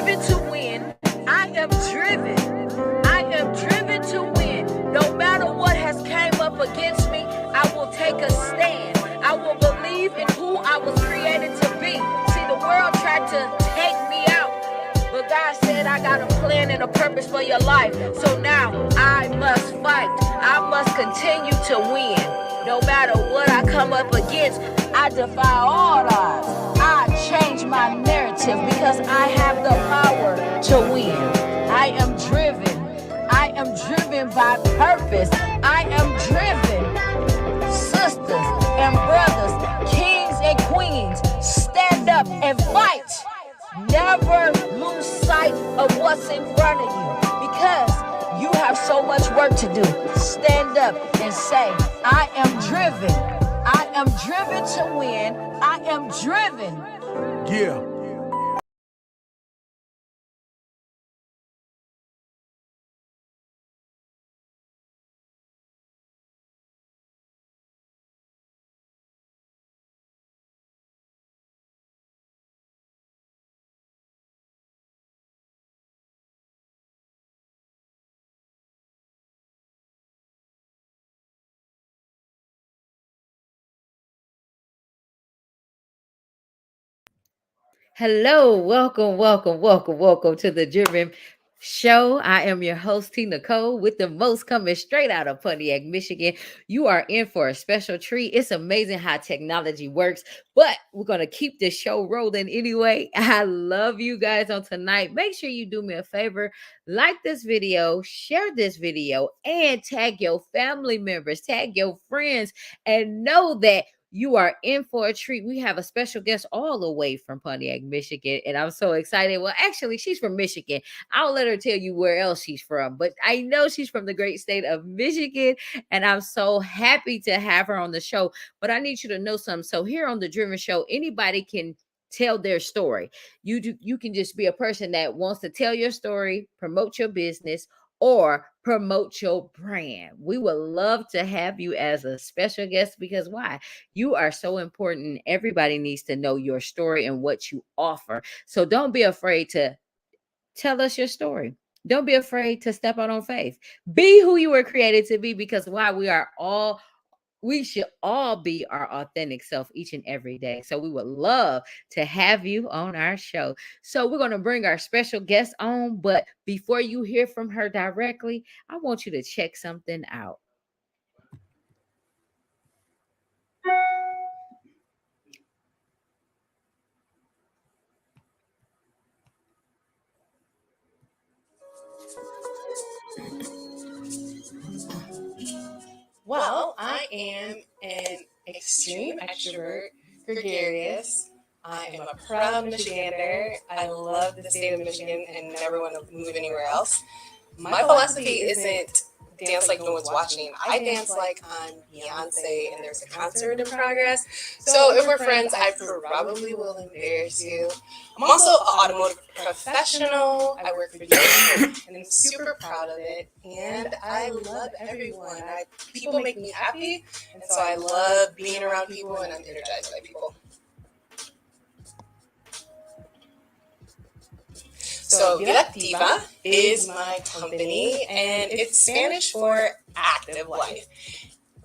driven to win. I am driven. I am driven to win. No matter what has came up against me, I will take a stand. I will believe in who I was created to be. See, the world tried to take me out, but God said I got a plan and a purpose for your life. So now I must fight. I must continue to win. No matter what I come up against, I defy all odds. I change my narrative because I have the power to win. I am driven. I am driven by purpose. I am driven. Sisters and brothers, kings and queens, stand up and fight. Never lose sight of what's in front of you because you have so much work to do. Stand up and say, I am driven. I am driven to win. I am driven. Yeah. Hello, welcome to the Driven Show. I am your host, Tina Cole, with the most coming straight out of Pontiac, Michigan. You are in for a special treat. It's amazing how technology works, but we're going to keep this show rolling anyway. I love you guys on tonight. Make sure you do me a favor, like this video, share this video, and tag your family members, tag your friends, and know that you are in for a treat. We have a special guest all the way from Pontiac, Michigan, and I'm so excited. Well, actually, she's from Michigan. I'll let her tell you where else she's from, but I know she's from the great state of Michigan, and I'm so happy to have her on the show. But I need you to know something. So here on the Driven Show, anybody can tell their story. You can just be a person that wants to tell your story, promote your business, or promote your brand. We would love to have you as a special guest because why? You are so important. Everybody needs to know your story and what you offer. So don't be afraid to tell us your story. Don't be afraid to step out on faith. Be who you were created to be because why? We should all be our authentic self each and every day. So we would love to have you on our show. So we're going to bring our special guest on. But before you hear from her directly, I want you to check something out. Well, I am an extreme extrovert, gregarious. I am a proud Michigander. I love the state of Michigan and never want to move anywhere else. My philosophy isn't dance like no one's watching. I dance like I'm Beyonce and there's a concert in progress. So if we're friends, I probably will embarrass you. I'm also an automotive professional. I work for dealerships and I'm super proud of it. And I love everyone. People make me happy, and so I love being around people and I'm energized by people. So Vida Activa is my company, and it's Spanish for active life.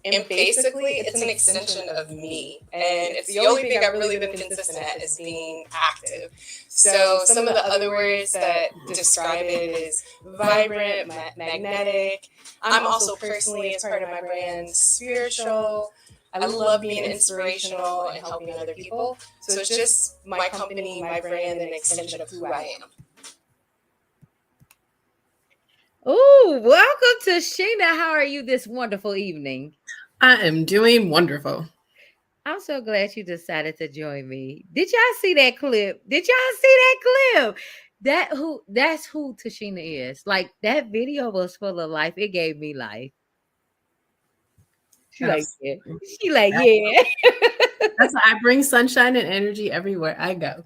And basically, it's an extension of me. And it's the only thing I've really been consistent at is being active. So some of the other words that describe it is vibrant, magnetic. I'm also personally, as part of my brand, spiritual. I love being inspirational and helping other people. So it's just my company, my brand, and an extension of who I am. Oh, welcome to Sheena. How are you this wonderful evening? I am doing wonderful. I'm so glad you decided to join me. Did y'all see that clip? Did y'all see that clip? That's who Tashena is. Like that video was full of life. It gave me life. She like, yeah. That's why I bring sunshine and energy everywhere I go.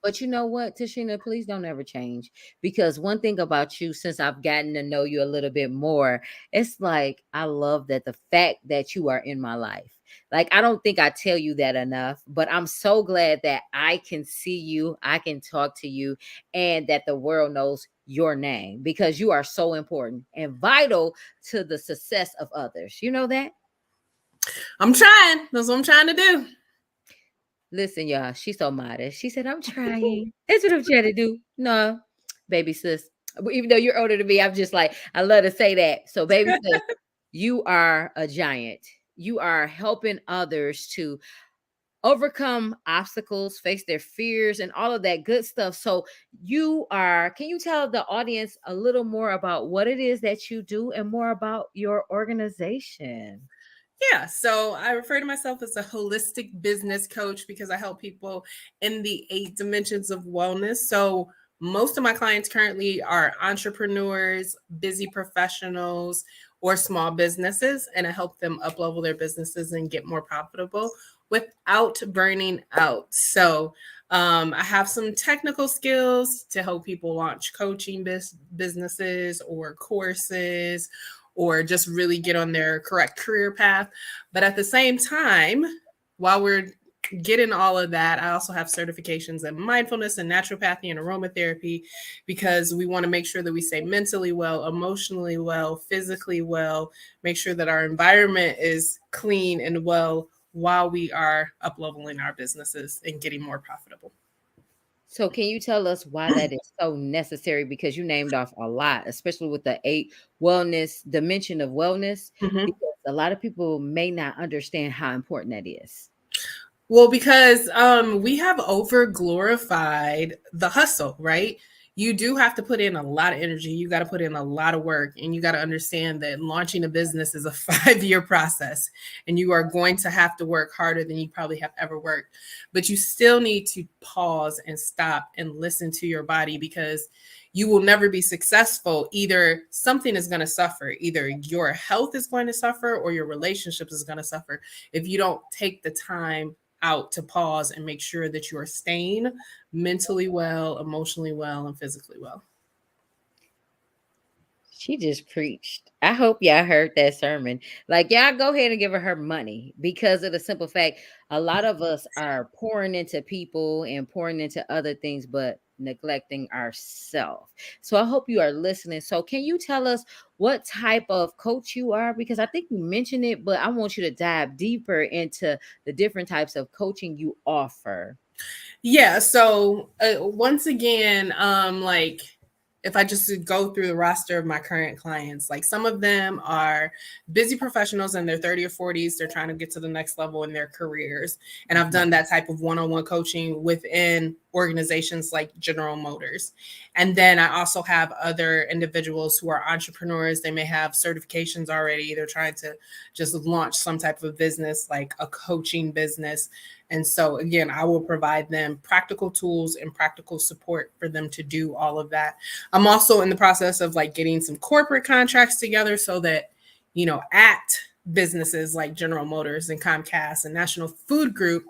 But you know what, Tashena, please don't ever change. Because one thing about you, since I've gotten to know you a little bit more, it's like I love that the fact that you are in my life. Like, I don't think I tell you that enough, but I'm so glad that I can see you, I can talk to you, and that the world knows your name because you are so important and vital to the success of others. You know that? I'm trying. That's what I'm trying to do. Listen, y'all, she's so modest. She said, I'm trying. That's what I'm trying to do. No, baby sis. Even though you're older than me, I'm just like, I love to say that. So, baby sis, you are a giant. You are helping others to overcome obstacles, face their fears, and all of that good stuff. So, can you tell the audience a little more about what it is that you do and more about your organization? Yeah, so I refer to myself as a holistic business coach because I help people in the 8 dimensions of wellness. So most of my clients currently are entrepreneurs, busy professionals, or small businesses, and I help them uplevel their businesses and get more profitable without burning out. So I have some technical skills to help people launch coaching businesses or courses or just really get on their correct career path. But at the same time, while we're getting all of that, I also have certifications in mindfulness and naturopathy and aromatherapy because we want to make sure that we stay mentally well, emotionally well, physically well, make sure that our environment is clean and well while we are up-leveling our businesses and getting more profitable. So, can you tell us why that is so necessary? Because you named off a lot, especially with the 8 dimension of wellness, Mm-hmm. because a lot of people may not understand how important that is. Well, because we have over glorified the hustle, right? You do have to put in a lot of energy. You got to put in a lot of work, and you got to understand that launching a business is a 5-year process, and you are going to have to work harder than you probably have ever worked. But you still need to pause and stop and listen to your body because you will never be successful. Either something is going to suffer, either your health is going to suffer or your relationships is going to suffer if you don't take the time out to pause and make sure that you are staying mentally well, emotionally well, and physically well. She just preached. I hope y'all heard that sermon. Like, y'all go ahead and give her money because of the simple fact a lot of us are pouring into people and pouring into other things, but neglecting ourselves. So I hope you are listening. So can you tell us what type of coach you are? Because I think you mentioned it, but I want you to dive deeper into the different types of coaching you offer. Yeah. So once again, like if I just go through the roster of my current clients, like some of them are busy professionals in their 30 or 40s. They're trying to get to the next level in their careers. And I've done that type of one-on-one coaching within organizations like General Motors. And then I also have other individuals who are entrepreneurs. They may have certifications already. They're trying to just launch some type of business, like a coaching business. And so, again, I will provide them practical tools and practical support for them to do all of that. I'm also in the process of like getting some corporate contracts together so that, at businesses like General Motors and Comcast and National Food Group,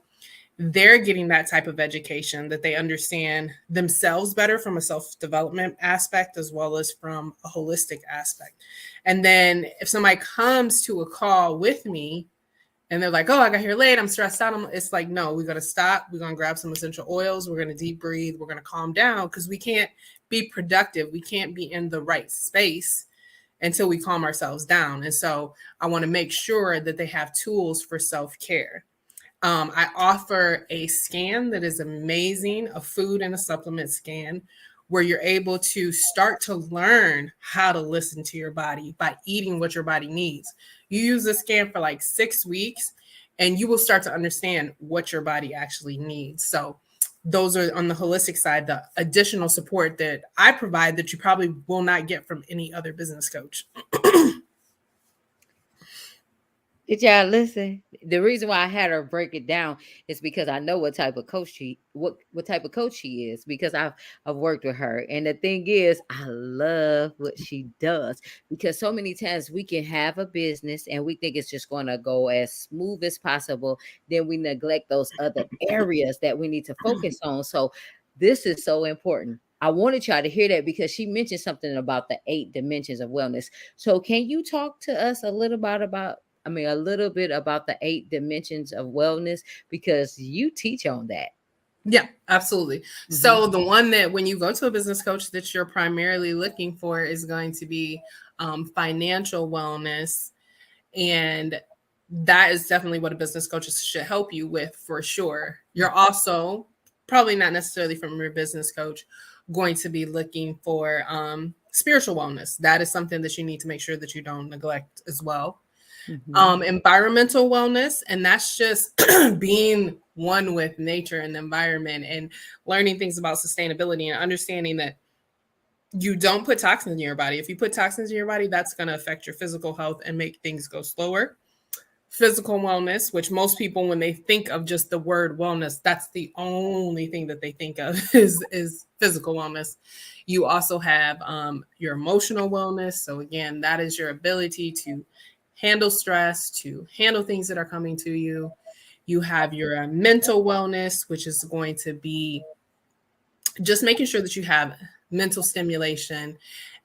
they're getting that type of education that they understand themselves better from a self-development aspect as well as from a holistic aspect. And then if somebody comes to a call with me, and they're like, oh, I got here late, I'm stressed out. It's like, no, we're going to stop. We're going to grab some essential oils. We're going to deep breathe. We're going to calm down because we can't be productive. We can't be in the right space until we calm ourselves down. And so I want to make sure that they have tools for self-care. I offer a scan that is amazing, a food and a supplement scan, where you're able to start to learn how to listen to your body by eating what your body needs. You use the scan for like 6 weeks and you will start to understand what your body actually needs. So those are on the holistic side, the additional support that I provide that you probably will not get from any other business coach. Did y'all listen? The reason why I had her break it down is because I know what type of coach what type of coach she is because I've worked with her. And the thing is, I love what she does because so many times we can have a business and we think it's just going to go as smooth as possible. Then we neglect those other areas that we need to focus on. So This is so important. I wanted y'all to hear that because she mentioned something about the 8 dimensions of wellness. So can you talk to us a little a little bit about the 8 dimensions of wellness, because you teach on that. Yeah, absolutely. So the one that when you go to a business coach that you're primarily looking for is going to be financial wellness. And that is definitely what a business coach should help you with for sure. You're also probably not necessarily from your business coach going to be looking for spiritual wellness. That is something that you need to make sure that you don't neglect as well. Environmental wellness, and that's just being one with nature and the environment and learning things about sustainability and understanding that you don't put toxins in your body. If you put toxins in your body, that's going to affect your physical health and make things go slower. Physical wellness, which most people, when they think of just the word wellness, that's the only thing that they think of is physical wellness. You also have your emotional wellness. So again, that is your ability to handle stress, to handle things that are coming to you. You have your mental wellness, which is going to be just making sure that you have mental stimulation.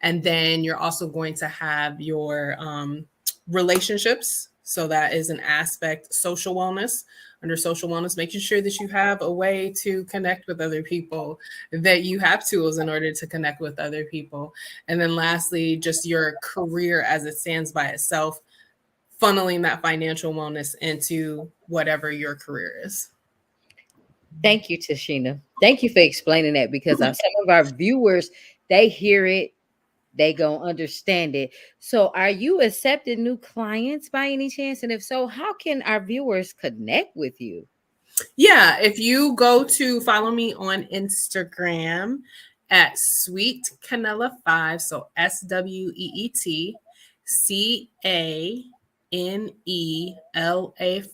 And then you're also going to have your relationships. So that is an aspect. Social wellness. Under social wellness, making sure that you have a way to connect with other people, that you have tools in order to connect with other people. And then lastly, just your career as it stands by itself, funneling that financial wellness into whatever your career is. Thank you, Tashena. Thank you for explaining that, because some of our viewers, they hear it, they gonna understand it. So are you accepting new clients by any chance? And if so, how can our viewers connect with you? Yeah, if you go to follow me on Instagram at Sweet Canela 5, so SweetCanela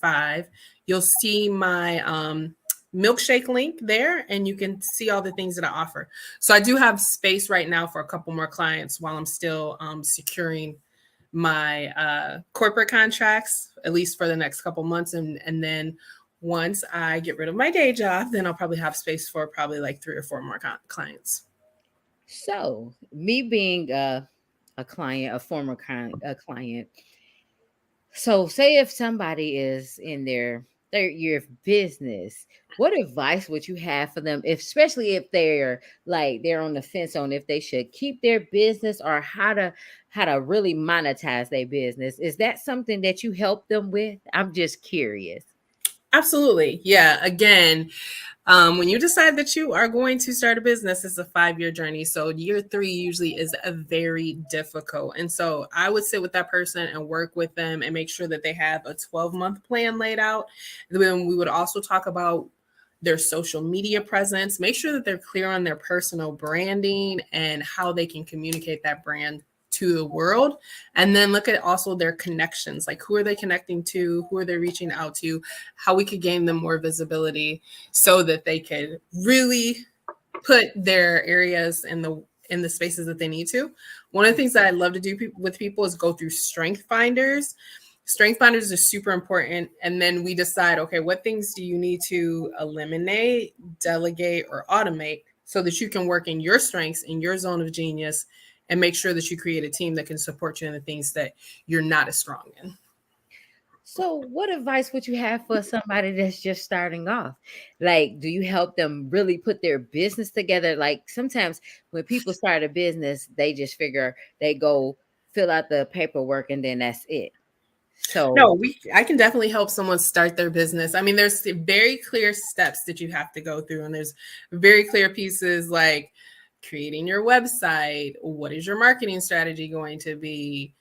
5, you'll see my milkshake link there, and you can see all the things that I offer. So I do have space right now for a couple more clients while I'm still securing my corporate contracts, at least for the next couple months. And then once I get rid of my day job, then I'll probably have space for probably like 3 or 4 more clients. So me being a client, a former client, so say if somebody is in their third year of business, what advice would you have for them, especially if they're on the fence on if they should keep their business or how to really monetize their business? Is that something that you help them with? I'm just curious. Absolutely. Yeah. Again, when you decide that you are going to start a business, it's a 5-year journey. So year 3 usually is a very difficult. And so I would sit with that person and work with them and make sure that they have a 12-month plan laid out. And then we would also talk about their social media presence, make sure that they're clear on their personal branding and how they can communicate that brand to the world. And then look at also their connections, like who are they connecting to, who are they reaching out to, how we could gain them more visibility so that they could really put their areas in the spaces that they need to. One of the things that I love to do with people is go through strength finders. Strength finders are super important. And then we decide, okay, what things do you need to eliminate, delegate, or automate so that you can work in your strengths, in your zone of genius, and make sure that you create a team that can support you in the things that you're not as strong in. So what advice would you have for somebody that's just starting off? Like, do you help them really put their business together? Like sometimes when people start a business, they just figure they go fill out the paperwork and then that's it. So no, I can definitely help someone start their business. I mean, there's very clear steps that you have to go through, and there's very clear pieces like creating your website. What is your marketing strategy going to be?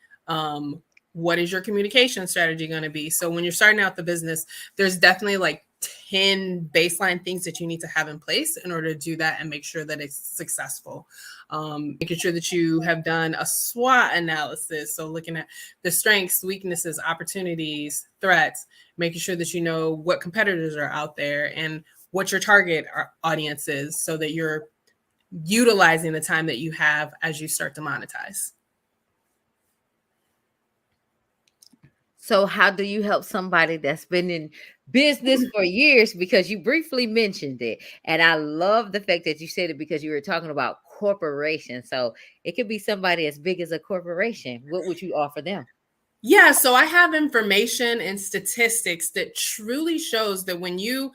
What is your communication strategy going to be? So when you're starting out the business, there's definitely like 10 baseline things that you need to have in place in order to do that and make sure that it's successful. Making sure that you have done a SWOT analysis. So looking at the strengths, weaknesses, opportunities, threats, making sure that you know what competitors are out there and what your target audience is so that you're utilizing the time that you have as you start to monetize. So, how do you help somebody that's been in business for years? Because you briefly mentioned it. And I love the fact that you said it because you were talking about corporations. So, it could be somebody as big as a corporation. What would you offer them? Yeah, so I have information and statistics that truly shows that when you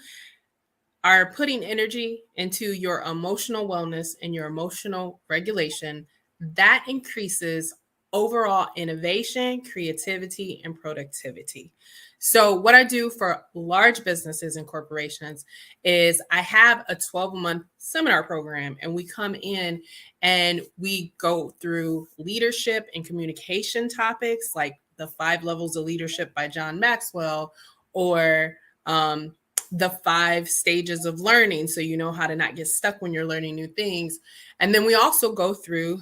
are putting energy into your emotional wellness and your emotional regulation, that increases overall innovation, creativity, and productivity. So, what I do for large businesses and corporations is I have a 12-month seminar program, and we come in and we go through leadership and communication topics like the 5 levels of leadership by John Maxwell, or the 5 stages of learning, so you know how to not get stuck when you're learning new things. And then we also go through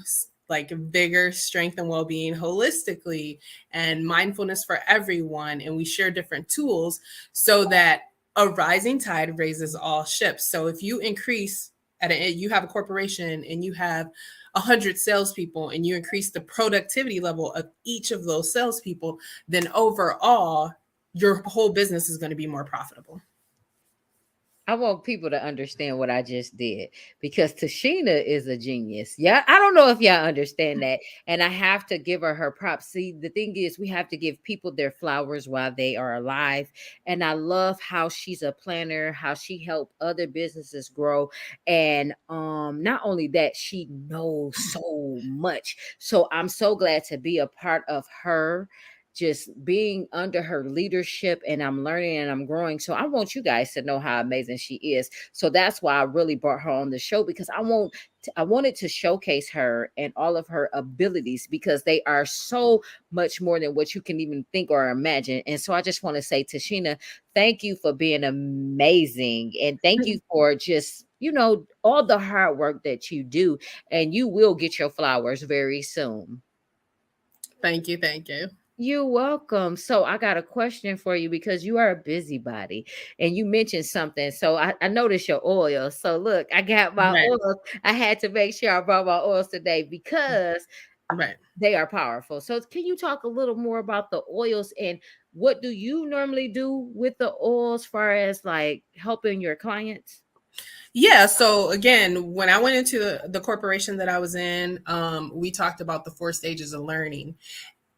like vigor, strength, and well-being holistically, and mindfulness for everyone. And we share different tools so that a rising tide raises all ships. So if you increase you have a corporation and you have 100 salespeople, and you increase the productivity level of each of those salespeople, then overall your whole business is going to be more profitable. I want people to understand what I just did because Tashena is a genius. Yeah, I don't know if y'all understand that. And I have to give her props. See, the thing is, we have to give people their flowers while they are alive. And I love how she's a planner, how she helped other businesses grow. And not only that, she knows so much. So I'm so glad to be a part of her, just being under her leadership, and I'm learning and I'm growing. So I want you guys to know how amazing she is. So that's why I really brought her on the show, because I wanted to showcase her and all of her abilities, because they are so much more than what you can even think or imagine. And so I just want to say, Tashena, thank you for being amazing, and thank you for just all the hard work that you do, and you will get your flowers very soon. Thank you. Thank you. You're welcome. So I got a question for you, because you are a busybody and you mentioned something. So I noticed your oils. So look, I got my Right. oils. I had to make sure I brought my oils today because Right. they are powerful. So can you talk a little more about the oils, and what do you normally do with the oils, far as like helping your clients? Yeah. So again, when I went into the corporation that I was in, we talked about the 4 stages of learning.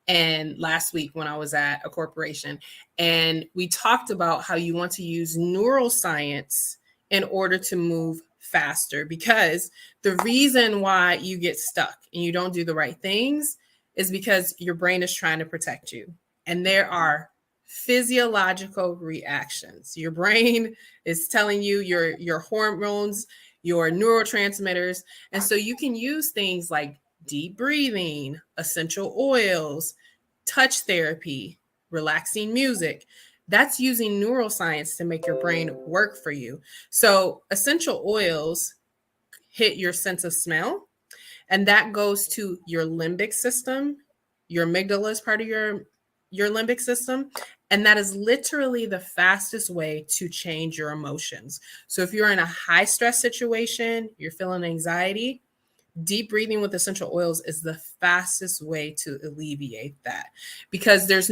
And last week when I was at a corporation, and we talked about how you want to use neuroscience in order to move faster, because the reason why you get stuck and you don't do the right things is because your brain is trying to protect you. And there are physiological reactions. Your brain is telling you your hormones, your neurotransmitters. And so you can use things like deep breathing, essential oils, touch therapy, relaxing music. That's using neuroscience to make your brain work for you. So essential oils hit your sense of smell, and that goes to your limbic system. Your amygdala is part of your limbic system, and that is literally the fastest way to change your emotions. So if you're in a high stress situation, you're feeling anxiety, deep breathing with essential oils is the fastest way to alleviate that, because if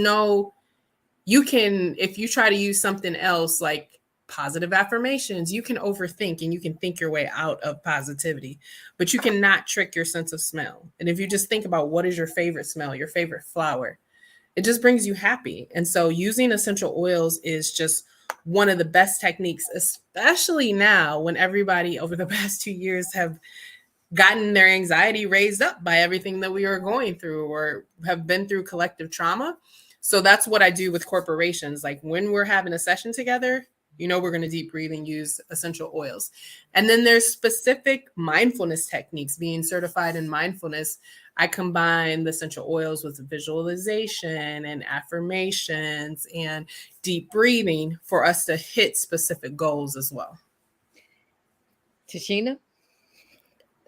you try to use something else like positive affirmations, you can overthink and you can think your way out of positivity, but you cannot trick your sense of smell. And if you just think about what is your favorite smell, your favorite flower, it just brings you happy. And so using essential oils is just one of the best techniques, especially now when everybody over the past 2 years have gotten their anxiety raised up by everything that we are going through or have been through collective trauma. So that's what I do with corporations. Like when we're having a session together, we're going to deep breathe and use essential oils. And then there's specific mindfulness techniques. Being certified in mindfulness, I combine the essential oils with visualization and affirmations and deep breathing for us to hit specific goals as well. Tashena?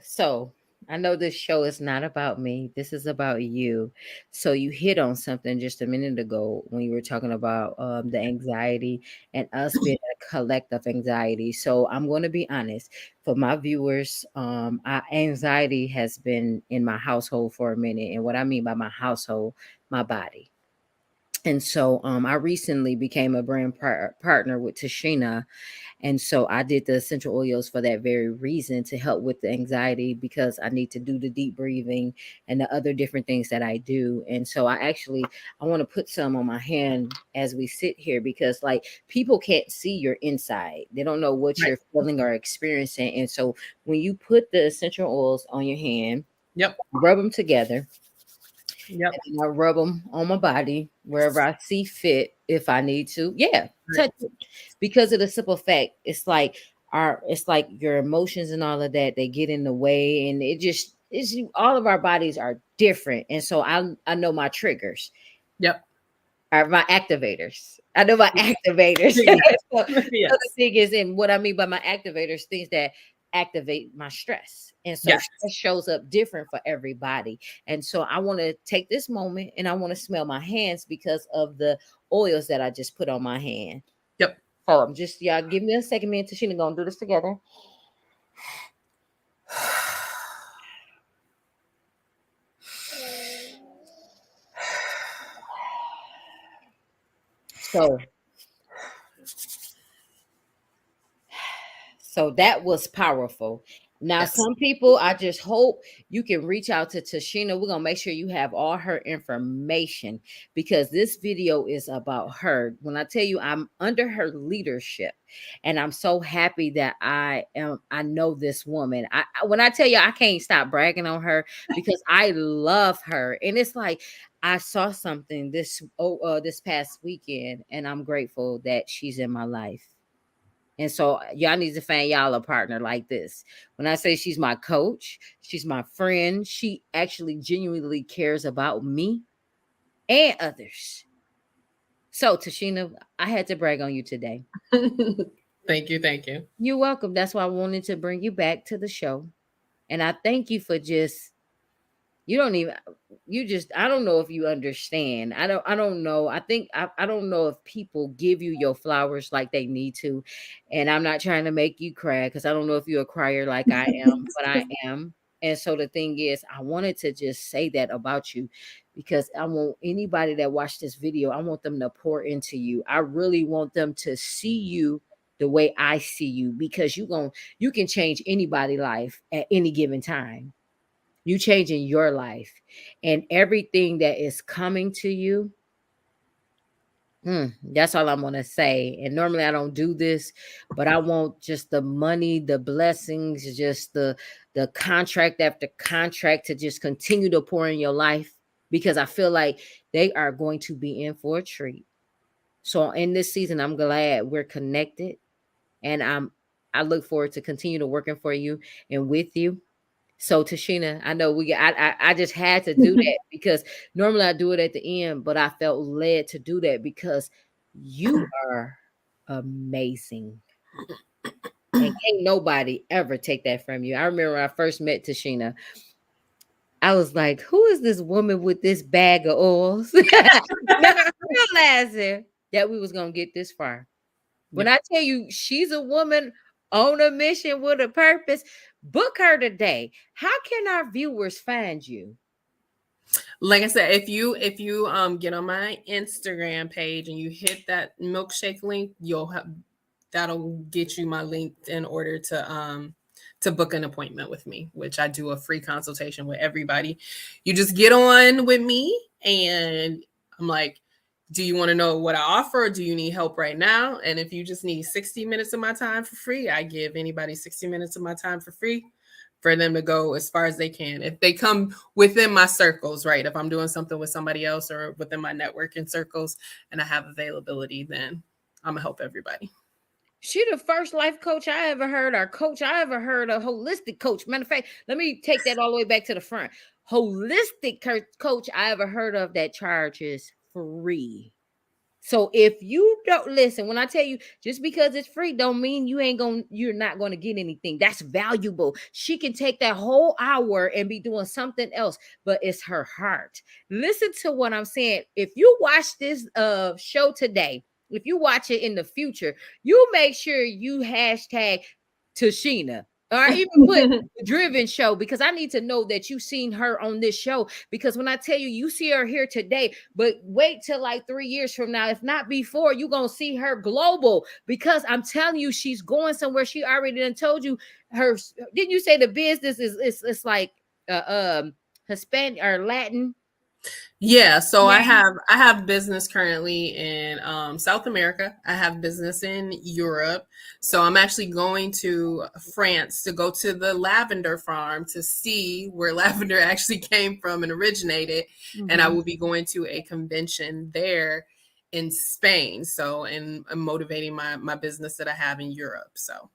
So I know this show is not about me. This is about you. So you hit on something just a minute ago when you were talking about the anxiety and us being a collective anxiety. So I'm going to be honest for my viewers. Anxiety has been in my household for a minute, and what I mean by my household, my body. And so I recently became a brand partner with Tashena. And so I did the essential oils for that very reason, to help with the anxiety, because I need to do the deep breathing and the other different things that I do. And so I want to put some on my hand as we sit here, because like people can't see your inside. They don't know what Right. you're feeling or experiencing. And so when you put the essential oils on your hand, Yep. rub them together, Yep. and then I rub them on my body wherever I see fit if I need to. Yeah, Right. touch it. Because of the simple fact, it's like your emotions and all of that, they get in the way, and it's all of our bodies are different. And so I know my triggers Yep. are my activators. I know my activators. So Yes. the thing is, and what I mean by my activators, things that activate my stress. And so Yes. stress shows up different for everybody. And so I want to take this moment and I want to smell my hands because of the oils that I just put on my hand. Yep. So I'm just, y'all give me a second. Me and Tashena gonna do this together. So that was powerful. Now, Yes. some people, I just hope you can reach out to Tashena. We're going to make sure you have all her information, because this video is about her. When I tell you I'm under her leadership, and I'm so happy that I know this woman. When I tell you I can't stop bragging on her, because I love her. And it's like, I saw something this past weekend, and I'm grateful that she's in my life. And so y'all need to find y'all a partner like this. When I say she's my coach, she's my friend. She actually genuinely cares about me and others. So Tashena, I had to brag on you today. Thank you. Thank you. You're welcome. That's why I wanted to bring you back to the show. And I thank you for just, you don't even, you just, I don't know if you understand. I don't know. I don't know if people give you your flowers like they need to. And I'm not trying to make you cry, because I don't know if you're a crier like I am, but I am. And so the thing is, I wanted to just say that about you, because I want anybody that watched this video, I want them to pour into you. I really want them to see you the way I see you, because you can change anybody's life at any given time. You changing your life, and everything that is coming to you. That's all I'm gonna say. And normally I don't do this, but I want just the money, the blessings, just the contract after contract to just continue to pour in your life, because I feel like they are going to be in for a treat. So in this season, I'm glad we're connected, and I look forward to continue to working for you and with you. So Tashena, I know I just had to do that, because normally I do it at the end, but I felt led to do that because you are amazing. And ain't nobody ever take that from you. I remember when I first met Tashena, I was like, who is this woman with this bag of oils? Not realizing that we was gonna get this far. When I tell you she's a woman on a mission with a purpose, book her today. How can our viewers find you? Like I said, if you get on my Instagram page and you hit that milkshake link, that'll get you my link in order to book an appointment with me, which I do a free consultation with everybody. You just get on with me, and I'm like, do you want to know what I offer, or do you need help right now? And if you just need 60 minutes of my time for free, I give anybody 60 minutes of my time for free, for them to go as far as they can. If they come within my circles, right? If I'm doing something with somebody else or within my networking circles and I have availability, then I'm gonna help everybody. She the first life coach I ever heard, or coach I ever heard, a holistic coach. Matter of fact, let me take that all the way back to the front. Holistic coach I ever heard of that charges free. So if you don't listen, when I tell you, just because it's free don't mean you're not going to get anything. That's valuable. She can take that whole hour and be doing something else, but it's her heart. Listen to what I'm saying. If you watch this show today, if you watch it in the future, you make sure you hashtag Tashena. Or even put Driven Show, because I need to know that you've seen her on this show. Because when I tell you, you see her here today, but wait till like 3 years from now, if not before, you're gonna see her global. Because I'm telling you, she's going somewhere. She already done told you her. Didn't you say the business is it's like Hispanic or Latin? Yeah, so I Yeah. have business currently in South America. I have business in Europe. So I'm actually going to France to go to the lavender farm to see where lavender actually came from and originated. And I will be going to a convention there in Spain. So and I'm motivating my business that I have in Europe. So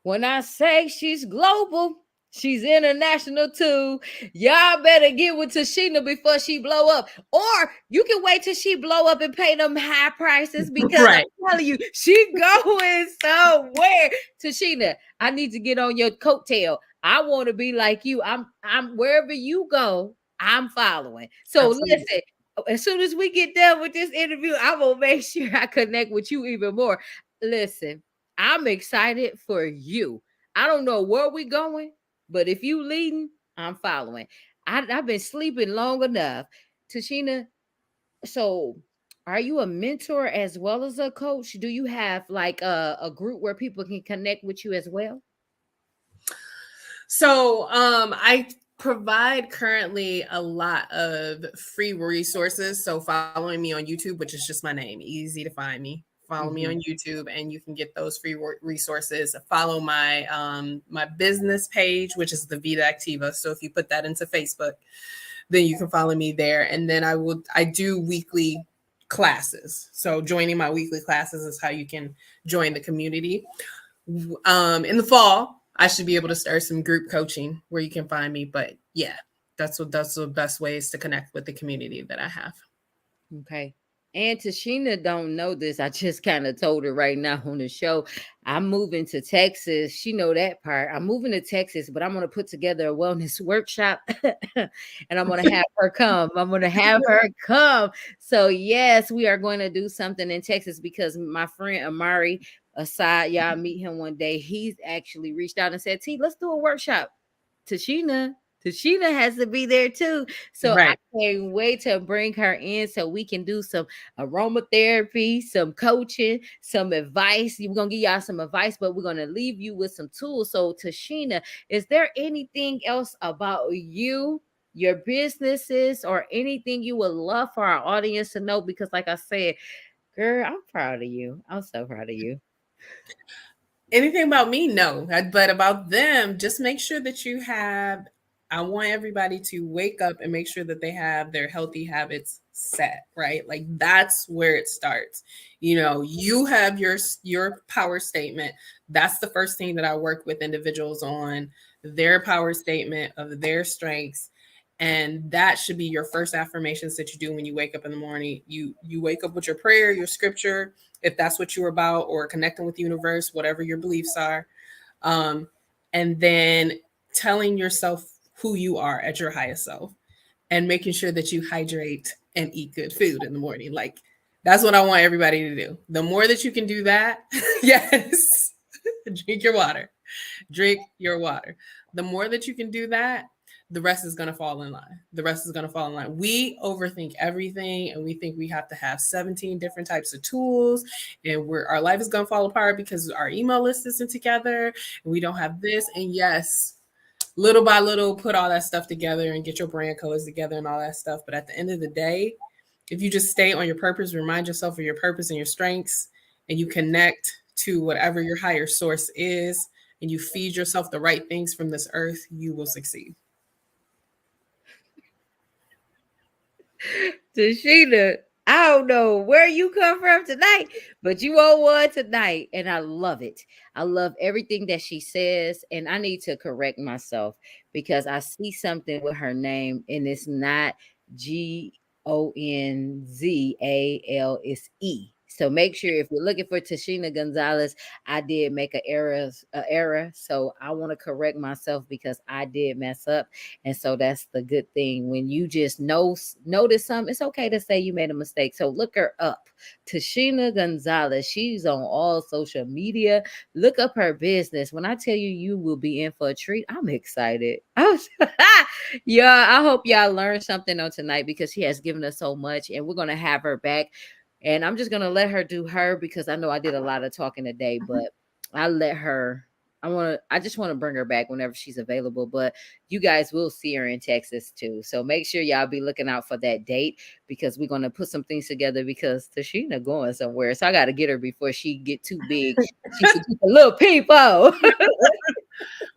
When I say she's global, she's international too. Y'all better get with Tashena before she blow up. Or you can wait till she blow up and pay them high prices, because right. I'm telling you, she going somewhere. Tashena, I need to get on your coattail. I want to be like you. I'm wherever you go, I'm following. So Absolutely. listen, as soon as we get done with this interview, I'm gonna make sure I connect with you even more. Listen, I'm excited for you. I don't know where we going, but if you leading, I'm following. I've been sleeping long enough. Tashena, so are you a mentor as well as a coach? Do you have like a group where people can connect with you as well? So I provide currently a lot of free resources. So following me on YouTube, which is just my name, easy to find me. Follow me on YouTube, and you can get those free resources. Follow my my business page, which is the Vida Activa. So if you put that into Facebook, then you can follow me there. And then I do weekly classes. So joining my weekly classes is how you can join the community. In the fall, I should be able to start some group coaching where you can find me. But yeah, that's the best ways to connect with the community that I have. Okay. And Tashena don't know this. I just kind of told her right now on the show. I'm moving to Texas. She know that part. I'm moving to Texas, but I'm gonna put together a wellness workshop, and I'm gonna have her come. I'm gonna have her come. So yes, we are going to do something in Texas, because my friend Amari, aside, y'all meet him one day. He's actually reached out and said, "T, let's do a workshop." Tashena has to be there too. So I Right. can't wait to bring her in so we can do some aromatherapy, some coaching, some advice. We're gonna give y'all some advice, but we're gonna leave you with some tools. So Tashena, is there anything else about you, your businesses, or anything you would love for our audience to know? Because like I said, girl, I'm proud of you. I'm so proud of you. Anything about me? No. But about them, just make sure that you have, I want everybody to wake up and make sure that they have their healthy habits set, right? Like that's where it starts. You know, you have your power statement. That's the first thing that I work with individuals on, their power statement of their strengths. And that should be your first affirmations that you do when you wake up in the morning. You wake up with your prayer, your scripture, if that's what you're about, or connecting with the universe, whatever your beliefs are. And then telling yourself who you are at your highest self, and making sure that you hydrate and eat good food in the morning. Like that's what I want everybody to do. The more that you can do that, yes, drink your water. Drink your water. The more that you can do that, the rest is going to fall in line. The rest is going to fall in line. We overthink everything, and we think we have to have 17 different types of tools, and our life is going to fall apart because our email list isn't together and we don't have this. And yes, little by little, put all that stuff together and get your brand colors together and all that stuff. But at the end of the day, if you just stay on your purpose, remind yourself of your purpose and your strengths, and you connect to whatever your higher source is, and you feed yourself the right things from this earth, you will succeed. Tashena, I don't know where you come from tonight, but you on one tonight, and I love it. I love everything that she says, and I need to correct myself because I see something with her name, and it's not Gonzales, it's E. So make sure if you're looking for Tashena Gonzales, I did make an error. So I want to correct myself because I did mess up. And so that's the good thing. When you just notice something, it's okay to say you made a mistake. So look her up. Tashena Gonzales. She's on all social media. Look up her business. When I tell you, you will be in for a treat, I'm excited. Yeah, I hope y'all learned something on tonight because she has given us so much, and we're going to have her back. And I'm just going to let her do her because I know I did a lot of talking today, but I just want to bring her back whenever she's available. But you guys will see her in Texas too. So make sure y'all be looking out for that date because we're going to put some things together because Tashena going somewhere. So I got to get her before she get too big. She's just a little people.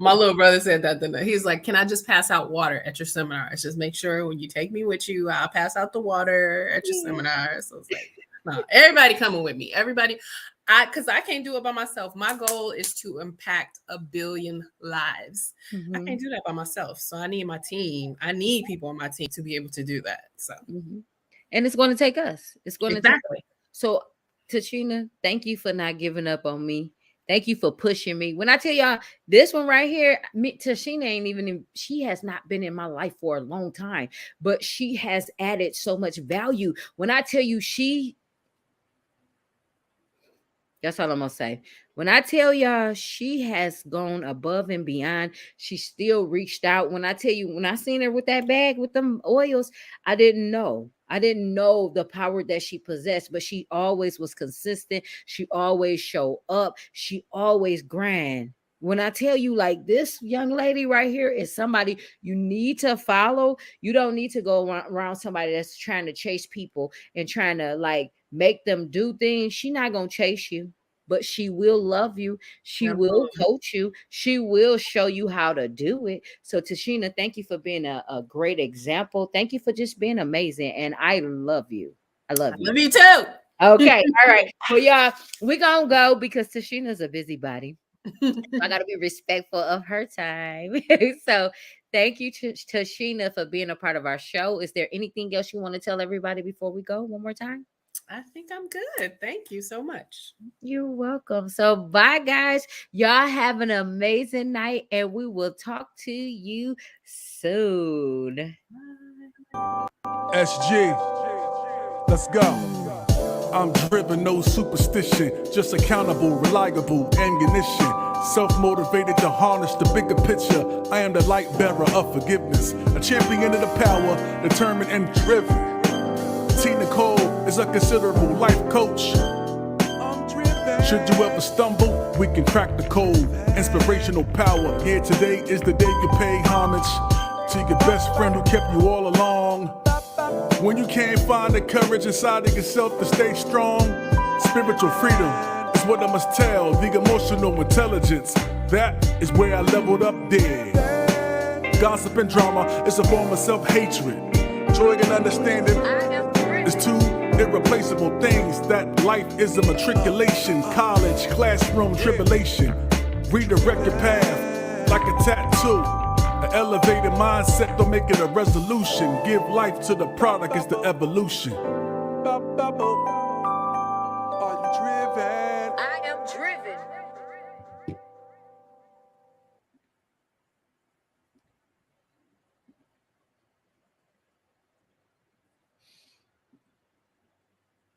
My little brother said that then. He's like, can I just pass out water at your seminars? Just make sure when you take me with you, I'll pass out the water at your seminar. So it's like, no, everybody coming with me. Everybody. Because I can't do it by myself. My goal is to impact 1 billion lives. I can't do that by myself. So I need my team. I need people on my team to be able to do that. So, and it's going to take us. It's going to take us. Exactly. So Tashena, thank you for not giving up on me. Thank you for pushing me. When I tell y'all this one right here, Tashena she has not been in my life for a long time, but she has added so much value. When I tell you that's all I'm going to say. When I tell y'all she has gone above and beyond, she still reached out. When I tell you, when I seen her with that bag with them oils, I didn't know the power that she possessed, but she always was consistent. She always showed up. She always grind. When I tell you, like, this young lady right here is somebody you need to follow. You don't need to go around somebody that's trying to chase people and trying to like make them do things. She's not going to chase you, but she will love you. She will coach you. She will show you how to do it. So Tashena, thank you for being a great example. Thank you for just being amazing. And I love you. I love you. Love you too. Okay. All right. Well, y'all, we're going to go because Tashena's a busybody. So I got to be respectful of her time. So thank you to Tashena for being a part of our show. Is there anything else you want to tell everybody before we go one more time? I think I'm good. Thank you so much. You're welcome. So bye, guys. Y'all have an amazing night, and we will talk to you soon. SG, let's go. I'm driven, no superstition, just accountable, reliable ammunition. Self-motivated to harness the bigger picture. I am the light bearer of forgiveness, a champion of the power, determined and driven. T. Nicole is a considerable life coach. Should you ever stumble, we can crack the code. Inspirational power. Here today is the day you pay homage to your best friend who kept you all along. When you can't find the courage inside of yourself to stay strong, spiritual freedom is what I must tell. The emotional intelligence, that is where I leveled up dead. Gossip and drama is a form of self-hatred. Joy and understanding is two irreplaceable things. That life is a matriculation, college, classroom, tribulation. Redirect your path like a tattoo. An elevated mindset, don't make it a resolution. Give life to the product, it's the evolution.